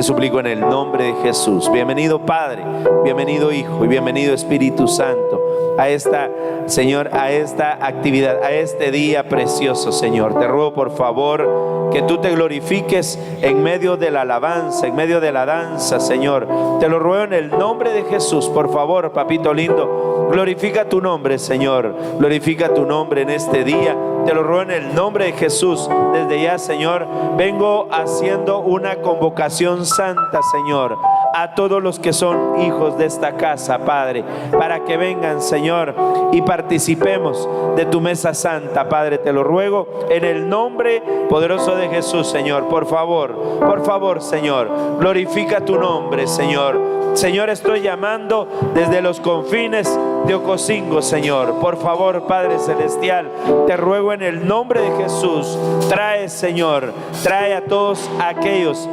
suplico en el nombre de Jesús. Bienvenido Padre, bienvenido Hijo y bienvenido Espíritu Santo a esta, Señor, a esta actividad, a este día precioso, Señor. Te ruego por favor que tú te glorifiques en medio de la alabanza, en medio de la danza, Señor. Te lo ruego en el nombre de Jesús, por favor, papito lindo. Glorifica tu nombre, Señor. Glorifica tu nombre en este día. Te lo ruego en el nombre de Jesús. Desde ya, Señor, vengo haciendo una convocación santa, Señor, a todos los que son hijos de esta casa, Padre, para que vengan, Señor, y participemos de tu mesa santa, Padre. Te lo ruego en el nombre poderoso de Jesús, Señor. Por favor, Señor, glorifica tu nombre, Señor. Señor, estoy llamando desde los confines de Ocosingo, Señor. Por favor, Padre Celestial, te ruego en el nombre de Jesús, trae, Señor, trae a todos aquellos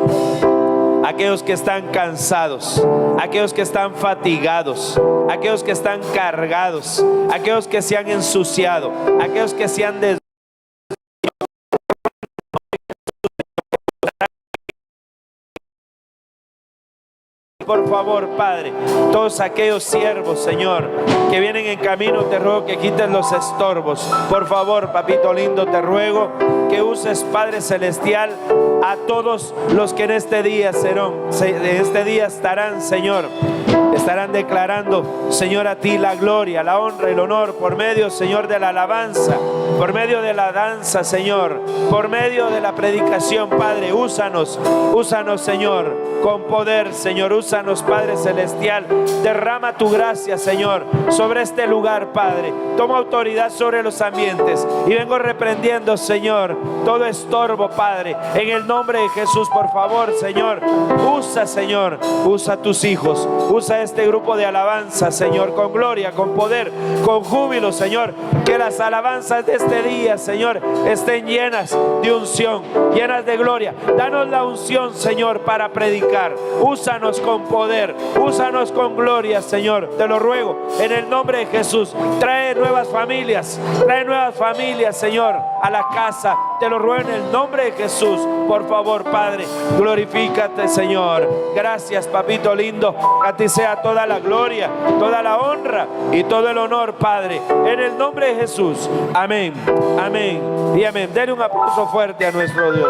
que están cansados, aquellos que están fatigados, aquellos que están cargados, aquellos que se han ensuciado, aquellos que se han por favor, Padre, todos aquellos siervos, Señor, que vienen en camino, te ruego que quites los estorbos. Por favor, papito lindo, te ruego que uses, Padre Celestial, a todos los que en este día estarán, Señor. Estarán declarando, Señor, a ti la gloria, la honra y el honor por medio, Señor, de la alabanza, por medio de la danza, Señor, por medio de la predicación, Padre. Úsanos, Señor, con poder, Señor. Úsanos, Padre Celestial. Derrama tu gracia, Señor, sobre este lugar, Padre. Toma autoridad sobre los ambientes y vengo reprendiendo, Señor, todo estorbo, Padre, en el nombre de Jesús. Por favor, Señor, Señor, usa a tus hijos, usa este grupo de alabanza, Señor, con gloria, con poder, con júbilo, Señor. Que las alabanzas de este día, Señor, estén llenas de unción, llenas de gloria. Danos la unción, Señor, para predicar. Úsanos con poder, úsanos con gloria, Señor. Te lo ruego en el nombre de Jesús. Trae nuevas familias, Señor, a la casa. Te lo ruego en el nombre de Jesús. Por favor, Padre, glorifícate, Señor. Gracias, papito lindo. A ti sea toda la gloria, toda la honra y todo el honor, Padre, en el nombre de Jesús. Amén, amén y amén. Denle un aplauso fuerte a nuestro Dios.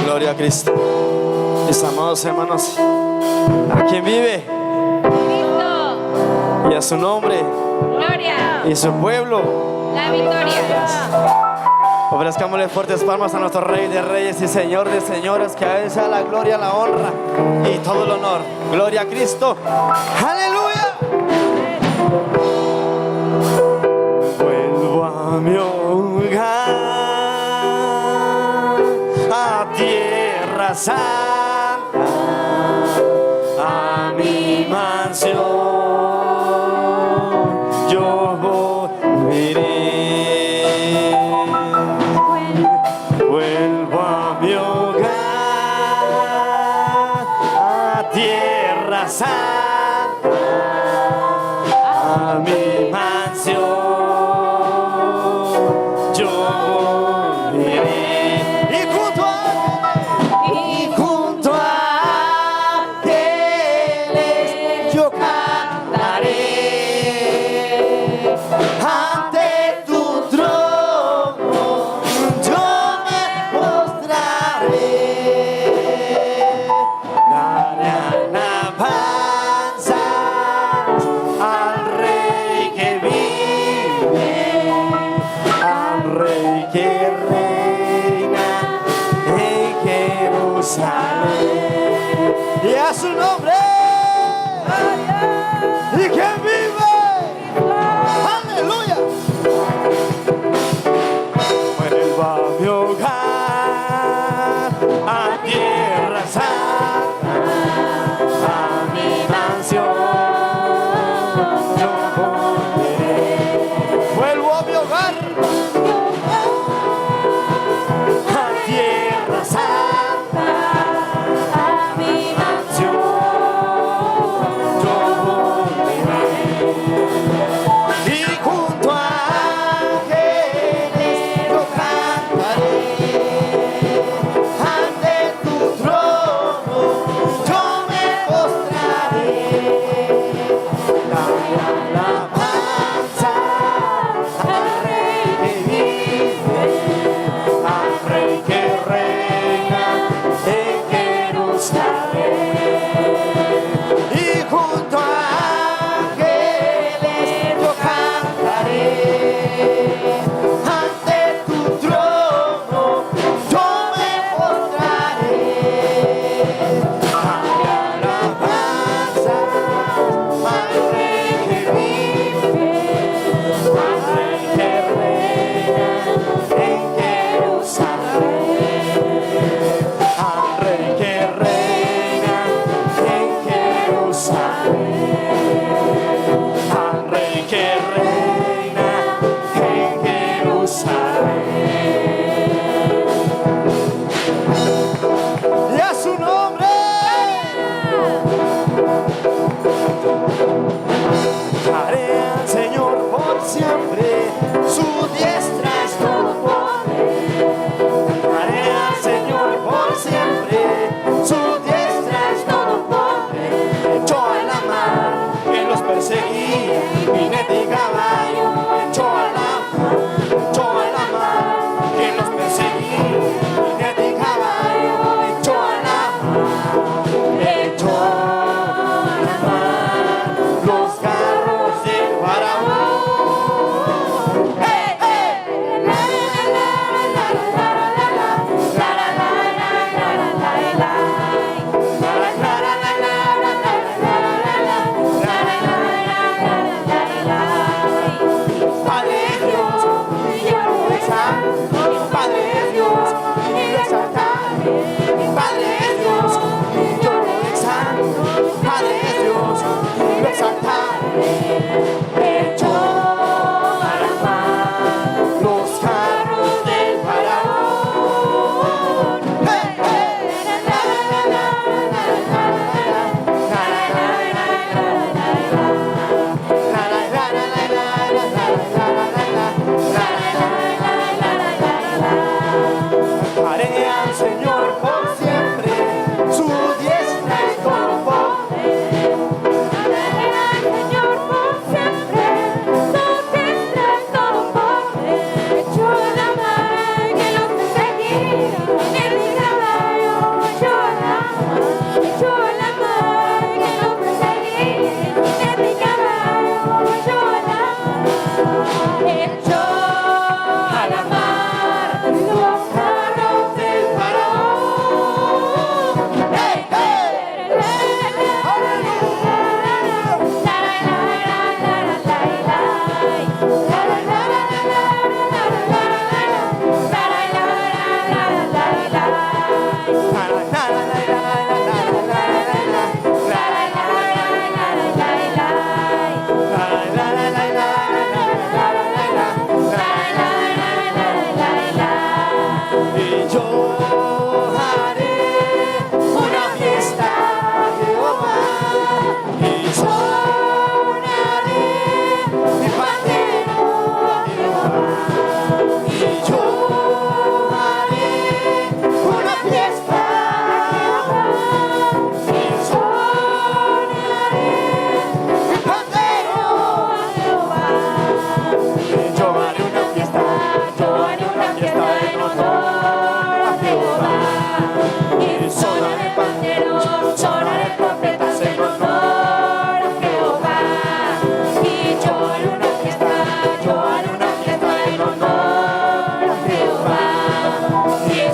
Gloria a Cristo. Mis amados hermanos, ¿a quién vive? Cristo. Y a su nombre. Gloria. Y su pueblo. La victoria. Ofrezcámosle fuertes palmas a nuestro Rey de Reyes y Señor de Señores, que a Él sea la gloria, la honra y todo el honor. Gloria a Cristo. ¡Aleluya! Vuelvo a mi hogar, a tierra santa, a mi mansión. Yo volveré. Vuelvo a mi hogar, a tierra santa, a mi mansión. Yo volveré. Y junto a ángeles yo cantaré. Ante tu trono yo me postraré. Daré alabanza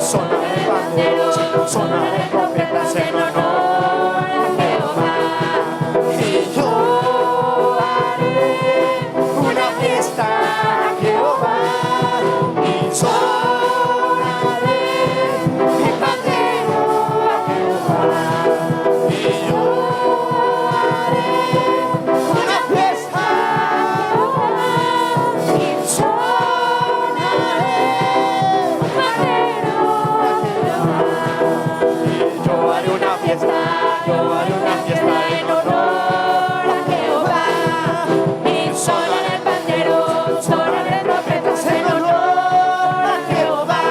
sonará el pandero, sonará trompetas en honor a Jehová. Y yo haré una fiesta a Jehová y sonaré mi pandero a Jehová. Y yo haré una fiesta y sonaré un pandero a Jehová. Y yo haré una fiesta, yo haré una fiesta en honor a Jehová. Y sonará el pandero, sonará trompetas en honor a Jehová.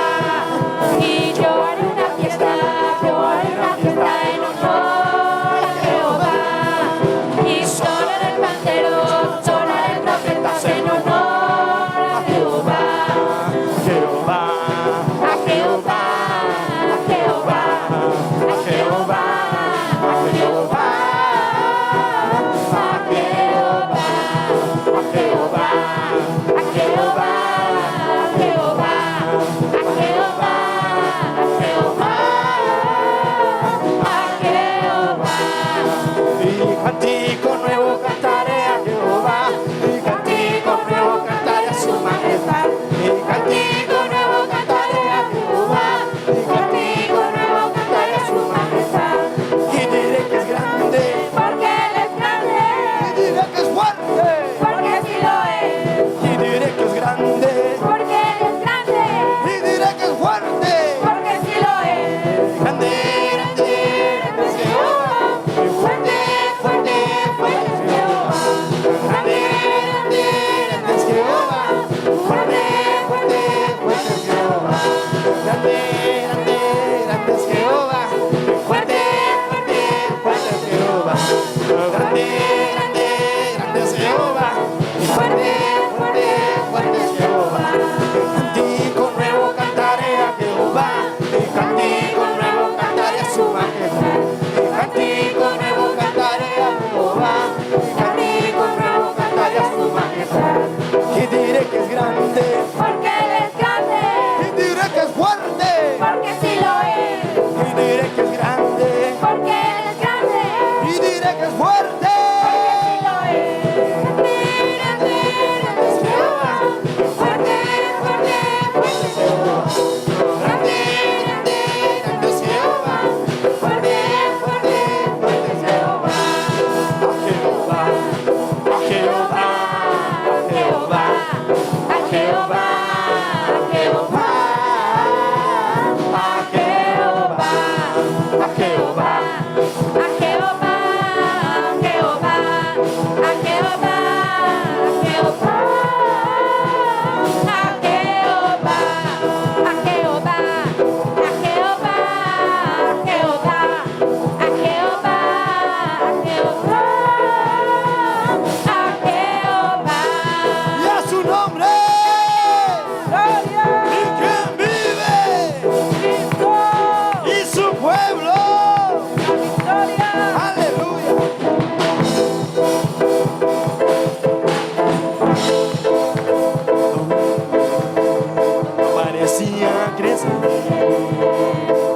Y yo haré una fiesta, yo haré una fiesta en honor a Jehová. Y sonará el pandero, sonará trompetas en honor a Jehová. Jehová, a Jehová, a Jehová, a Jehová, a Jehová, a Jehová, a Jehová, a Jehová, a Jehová, a Jehová, a Jehová. Y cántico nuevo cantaré a Jehová, y cántico nuevo cantaré a su majestad, y cántico nuevo cantaré a Jehová, y cántico nuevo cantaré a su majestad. Y diré que es grande, Porque Él es grande, y diré que es fuerte, porque sí lo es. y diré que es grande, Porque Él es grande, y diré que es fuerte. porque sí lo es. Grande, grande, grande es Jehová, y fuerte, fuerte, fuerte es Jehová. Grande, grande, grande es Jehová, fuerte, fuerte, fuerte es Jehová. Grande, grande, grande es Jehová, fuerte, fuerte, fuerte es Jehová. Grande, grande, grande es Jehová, fuerte, fuerte, fuerte es Jehová. Cántico nuevo cantaré a Jehová, y cántico nuevo cantaré a su majestad. Y cántico nuevo cantaré a Jehová, y cántico nuevo cantaré a su majestad. Y diré que es grande, Porque Él es grande, y diré que es fuerte, porque sí lo es. y diré que es grande, Porque Él es grande, y diré que es fuerte. porque sí lo es. Grande, grande es Jehová, fuerte, fuerte, fuerte es Jehová. Grande, grande, grande es Jehová, fuerte, fuerte, fuerte es Jehová. A Jehová, a Jehová, a Jehová, A Jehová, a Jehová, a Jehová, a Jehová. a Jehová, a Jehová, a Jehová, a Jehová, a Jehová, a Jehová, a Jehová, a Jehová, a Jehová, a Jehová. Y a su nombre, y quien vive, y su pueblo. Aleluya. Parecía crecer.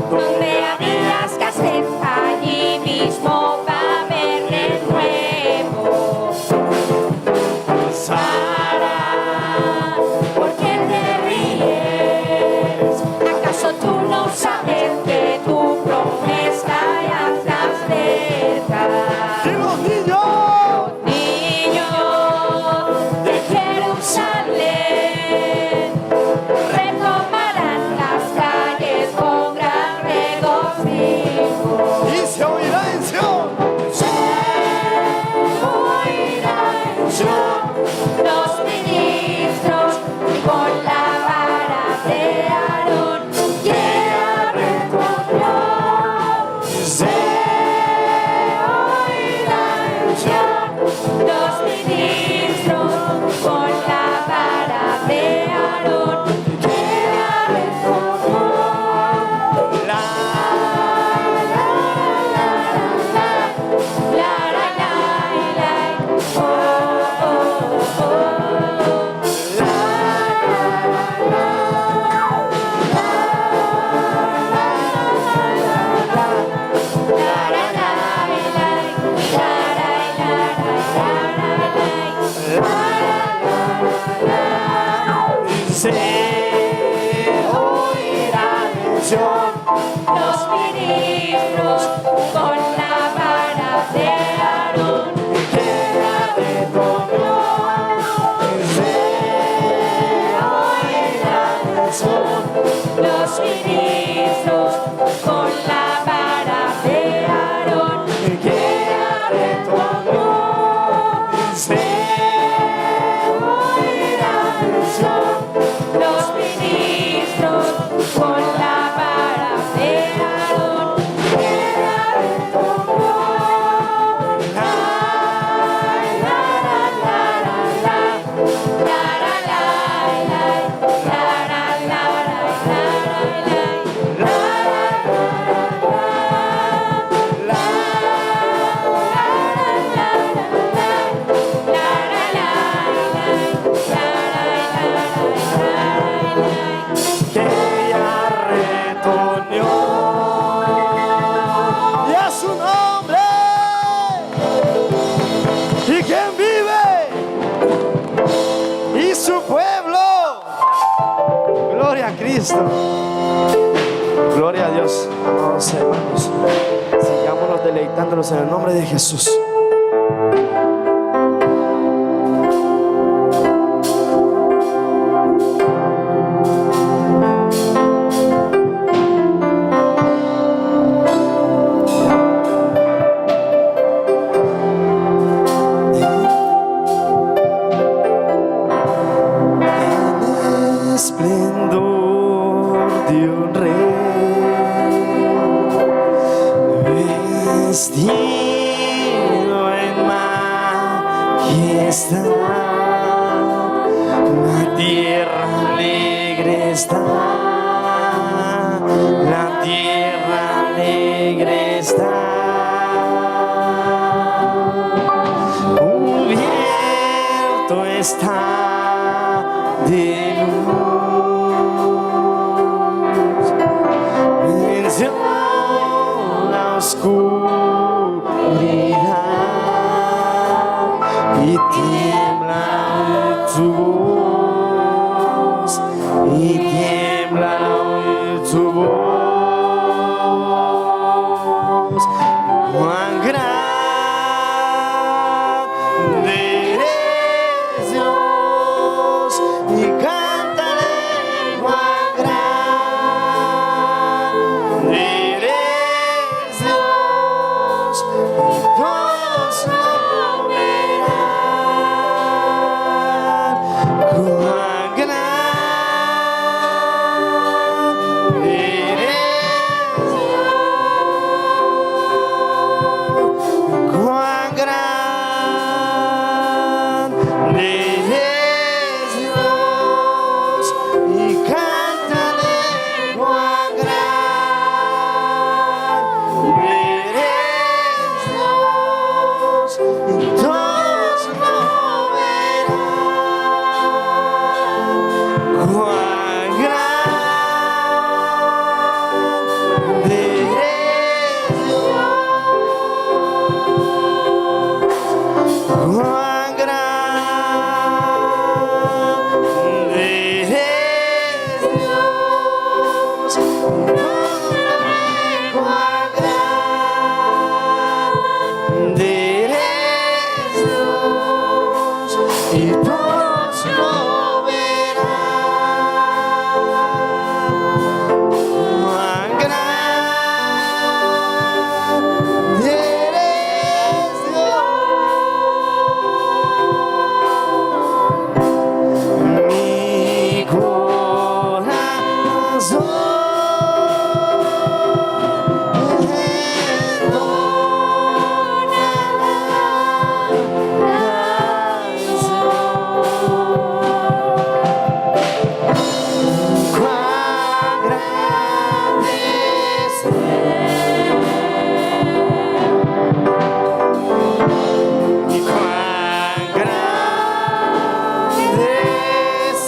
Donde había escasez, allí mismo va a haber de nuevo. Sara, ¿por qué te ríes? ¿Acaso tú no sabes que tu promesa ya está cerca? Y los niños Niños de Jerusalén retomarán las calles con gran se oirá bendición. Los ministros con la vara de Aarón Queda de todo se oirá bendición. los ministros con la vara de Aarón Queda de todo se oirá bendición. los ministros con la vara de Aarón Queda de todo. Que ella retoñó y a su nombre y quien vive y su pueblo. Gloria a Cristo. Gloria a Dios. Amados hermanos, sigámonos deleitándonos en el nombre de Jesús. Esplendor de un rey, vestido en majestad, la tierra alegre está, la tierra alegre está. Cubierto está de luz, venció la oscuridad y tiembla tu voz, y tiembla tu voz. Cuán grande eres Dios, y cántale cuán grande eres Dios, y todos lo verán. Cuán grande eres Dios, cuán grande eres Dios, y cántale cuán grande eres Dios, y todos lo verán. Cuán grande eres Dios, cuán grande eres Dios, cuán grande eres Dios, y todos lo verán. Cuán grande eres Dios. Mi corazón cuán grande es y cuán grande es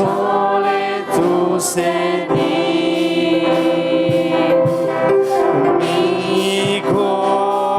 sole tu ceñir mi corazón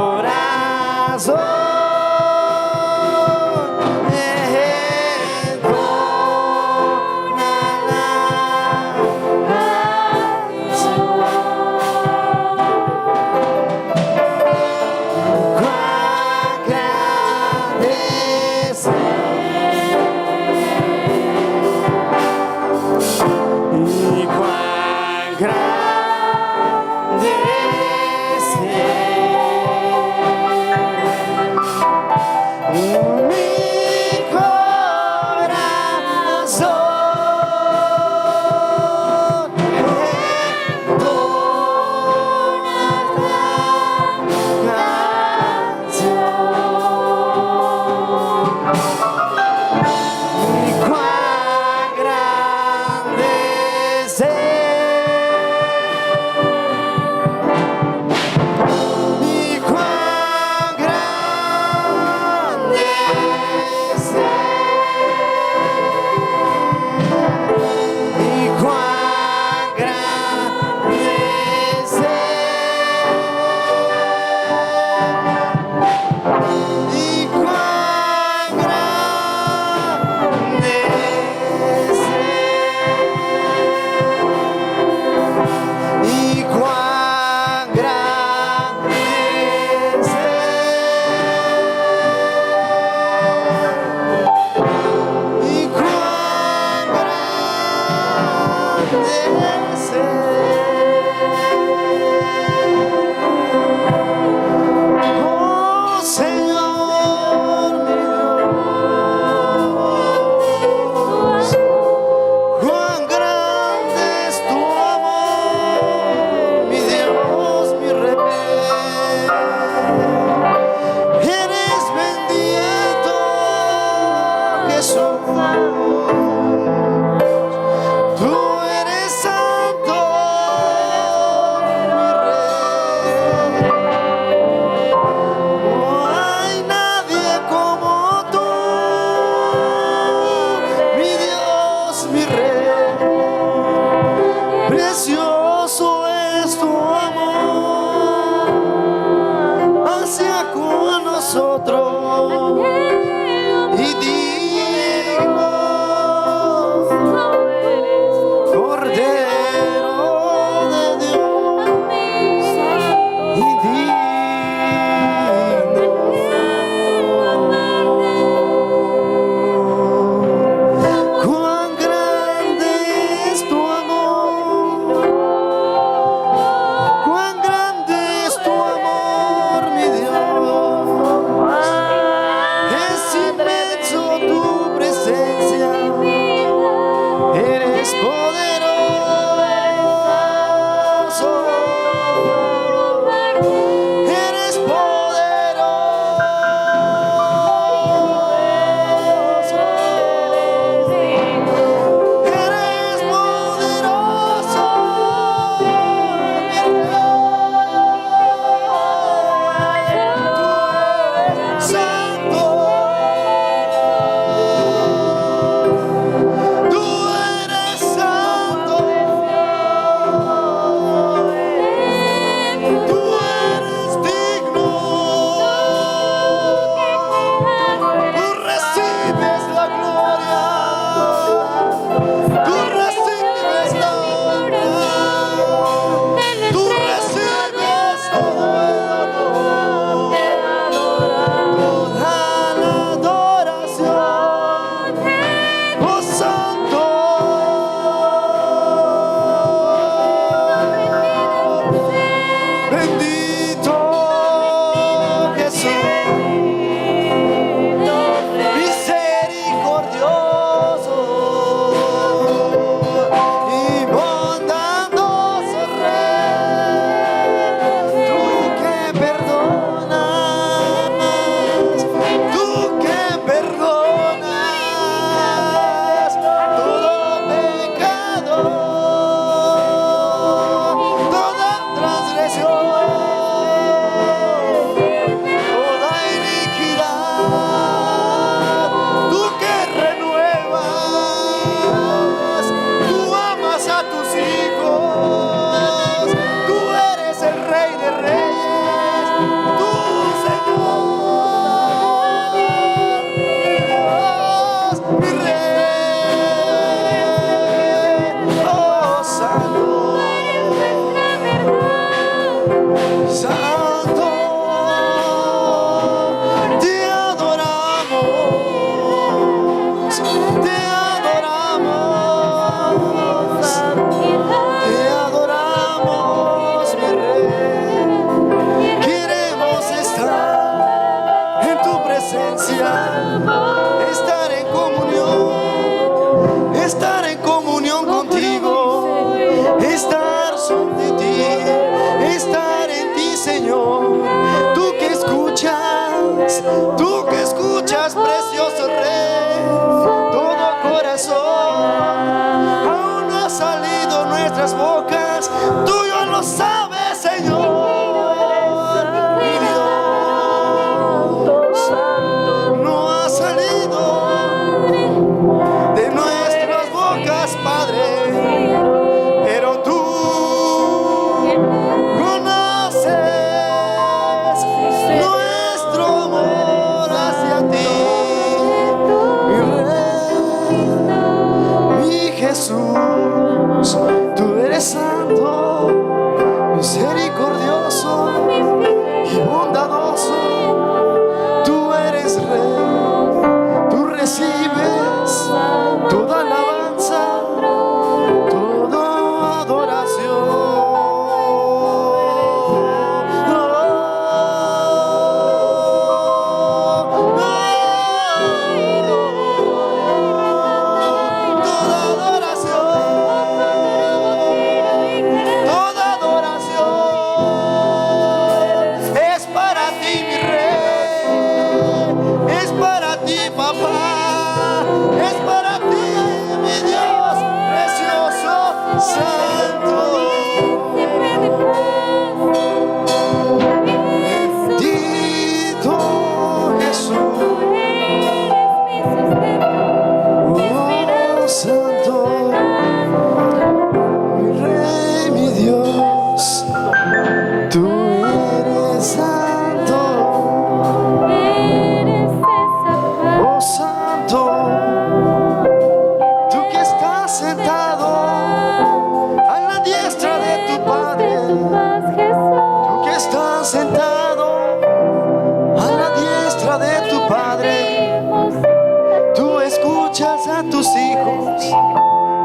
escuchas a tus hijos,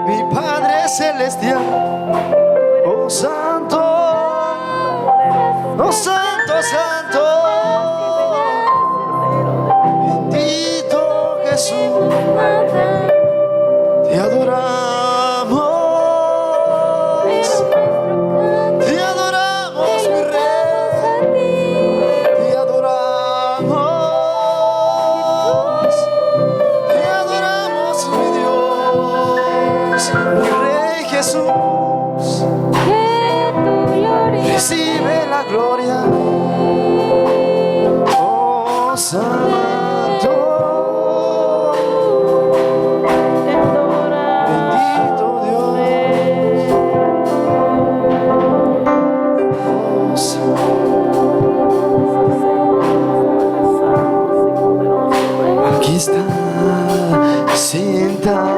mi Padre Celestial. Oh Santo, oh Santo, Santo, bendito Jesús, te adoramos, te adoramos, mi Rey, te adoramos, mi Dios, mi Rey Jesús. Recibe la gloria, oh Santo, bendito Dios, oh Santo. Aquí está sentado.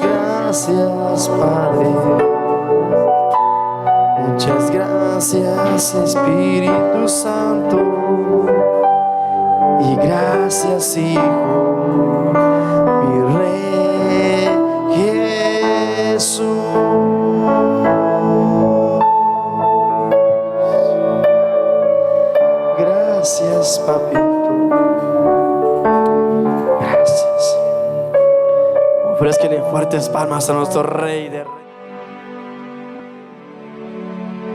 Gracias, Padre. Muchas gracias, Espíritu Santo. Y gracias, Hijo, mi Rey Jesús. Gracias, Papito. Gracias. Ofrezcanle fuertes palmas a nuestro Rey de Reyes.